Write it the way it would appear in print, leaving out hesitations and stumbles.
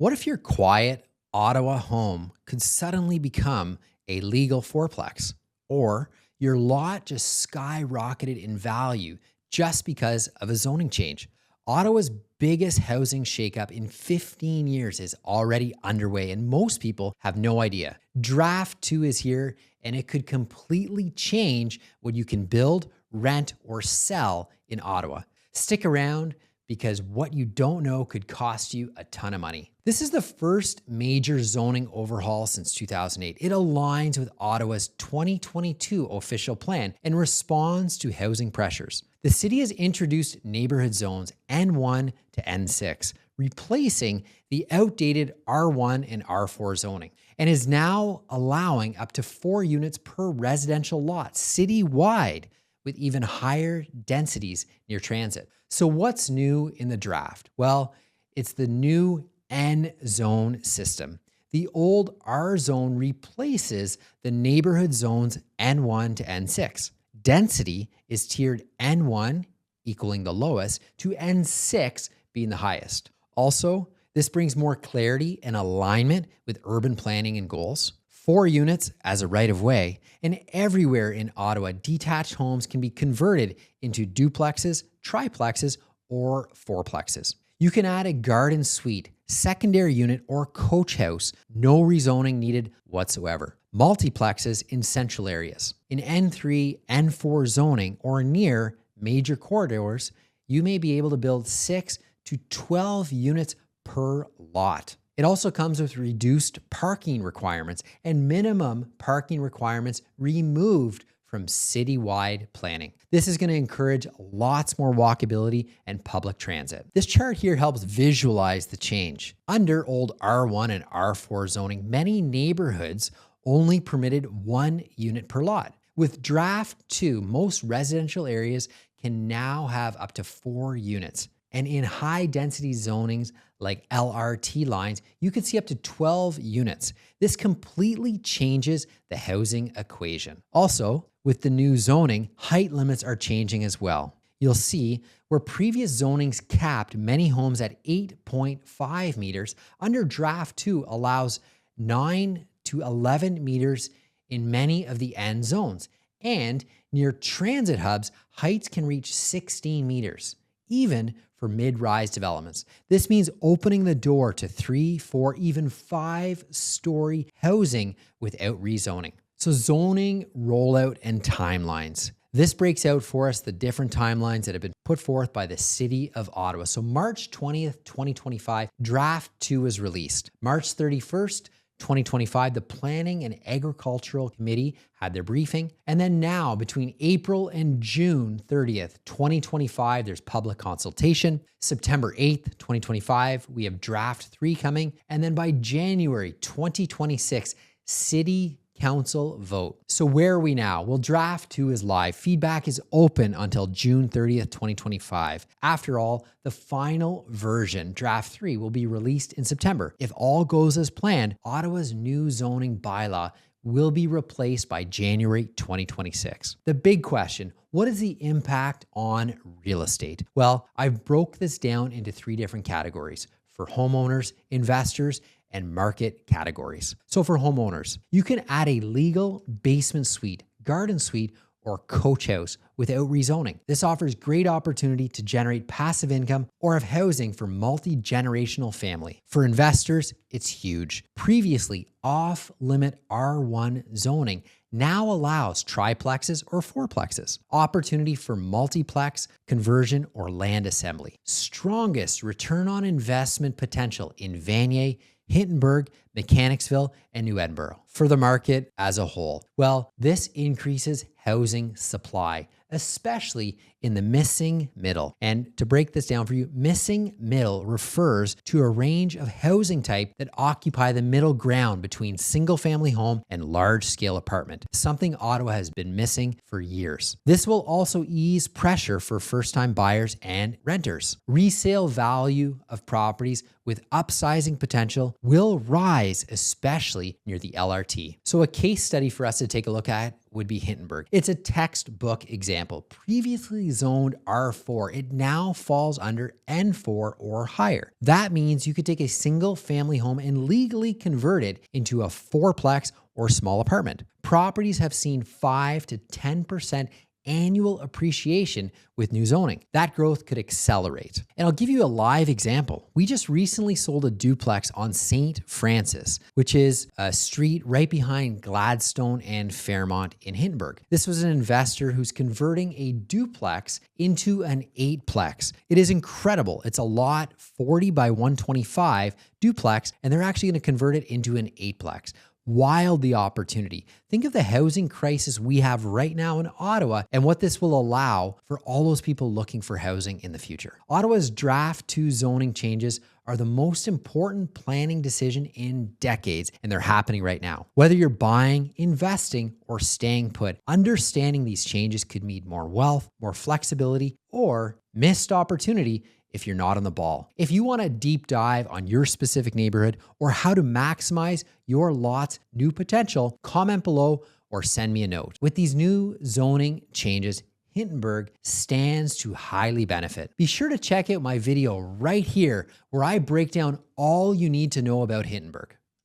What if your quiet Ottawa home could suddenly become a legal fourplex? Or your lot just skyrocketed in value just because of a zoning change? Ottawa's biggest housing shakeup in 15 years is already underway, and most people have no idea. Draft 2 is here, and it could completely change what you can build, rent, or sell in Ottawa. Stick around, because what you don't know could cost you a ton of money. This is the first major zoning overhaul since 2008. It aligns with Ottawa's 2022 official plan and responds to housing pressures. The city has introduced neighborhood zones N1 to N6, replacing the outdated R1 and R4 zoning, and is now allowing up to 4 units per residential lot citywide, with even higher densities near transit. So what's new in the draft? Well, it's the new N zone system. The old R zone replaces the neighborhood zones N1 to N6. Density is tiered N1, equaling the lowest, to N6 being the highest. Also, this brings more clarity and alignment with urban planning and goals. 4 units as a right-of-way, and everywhere in Ottawa, detached homes can be converted into duplexes, triplexes, or fourplexes. You can add a garden suite, secondary unit, or coach house. No rezoning needed whatsoever. Multiplexes in central areas. In N3, N4 zoning, or near major corridors, you may be able to build 6 to 12 units per lot. It also comes with reduced parking requirements and minimum parking requirements removed from citywide planning. This is going to encourage lots more walkability and public transit. This chart here helps visualize the change. Under old R1 and R4 zoning, many neighborhoods only permitted 1 unit per lot. With draft 2, most residential areas can now have up to 4 units. And in high density zonings like LRT lines, you can see up to 12 units. This completely changes the housing equation. Also, with the new zoning, height limits are changing as well. You'll see where previous zonings capped many homes at 8.5 meters, under draft 2 allows 9 to 11 meters in many of the N zones. And near transit hubs, heights can reach 16 meters, even for mid-rise developments. This means opening the door to 3, 4, even 5-story housing without rezoning. So zoning, rollout, and timelines. This breaks out for us the different timelines that have been put forth by the City of Ottawa. So March 20th, 2025, Draft 2 is released. March 31st, 2025, the Planning and Agricultural Committee had their briefing. And then now, between April and June 30th, 2025, there's public consultation. September 8th, 2025, we have Draft 3 coming. And then by January 2026, City Council vote. So where are we now? Well, Draft 2 is live. Feedback is open until June 30th, 2025. After all, the final version, Draft 3, will be released in September. If all goes as planned, Ottawa's new zoning bylaw will be replaced by January 2026. The big question, what is the impact on real estate? Well, I've broke this down into 3 different categories: for homeowners, investors, and market categories. So for homeowners, you can add a legal basement suite, garden suite, or coach house without rezoning. This offers great opportunity to generate passive income or have housing for multi-generational family. For investors, it's huge. Previously, off-limit R1 zoning now allows triplexes or fourplexes. Opportunity for multiplex, conversion, or land assembly. Strongest return on investment potential in Vanier, Hintonburg, Mechanicsville, and New Edinburgh. For the market as a whole, well, this increases housing supply, especially in the missing middle. And to break this down for you, missing middle refers to a range of housing type that occupy the middle ground between single-family home and large-scale apartment, something Ottawa has been missing for years. This will also ease pressure for first-time buyers and renters. Resale value of properties with upsizing potential will rise, especially near the LRT. So a case study for us to take a look at would be Hintonburg. It's a textbook example. Previously zoned R4, it now falls under N4 or higher. That means you could take a single family home and legally convert it into a fourplex or small apartment. Properties have seen 5 to 10% annual appreciation with new zoning. That growth could accelerate. And I'll give you a live example. We just recently sold a duplex on St. Francis, which is a street right behind Gladstone and Fairmont in Hintonburg. This was an investor who's converting a duplex into an eightplex. It is incredible. It's a lot 40 by 125 duplex, and they're actually going to convert it into an eightplex. Wild the opportunity. Think of the housing crisis we have right now in Ottawa and what this will allow for all those people looking for housing in the future. Ottawa's Draft 2 zoning changes are the most important planning decision in decades, and they're happening right now. Whether you're buying, investing, or staying put, understanding these changes could mean more wealth, more flexibility, or missed opportunity if you're not on the ball. If you want a deep dive on your specific neighborhood or how to maximize your lot's new potential, comment below or send me a note. With these new zoning changes, Hintonburg stands to highly benefit. Be sure to check out my video right here where I break down all you need to know about Hintonburg.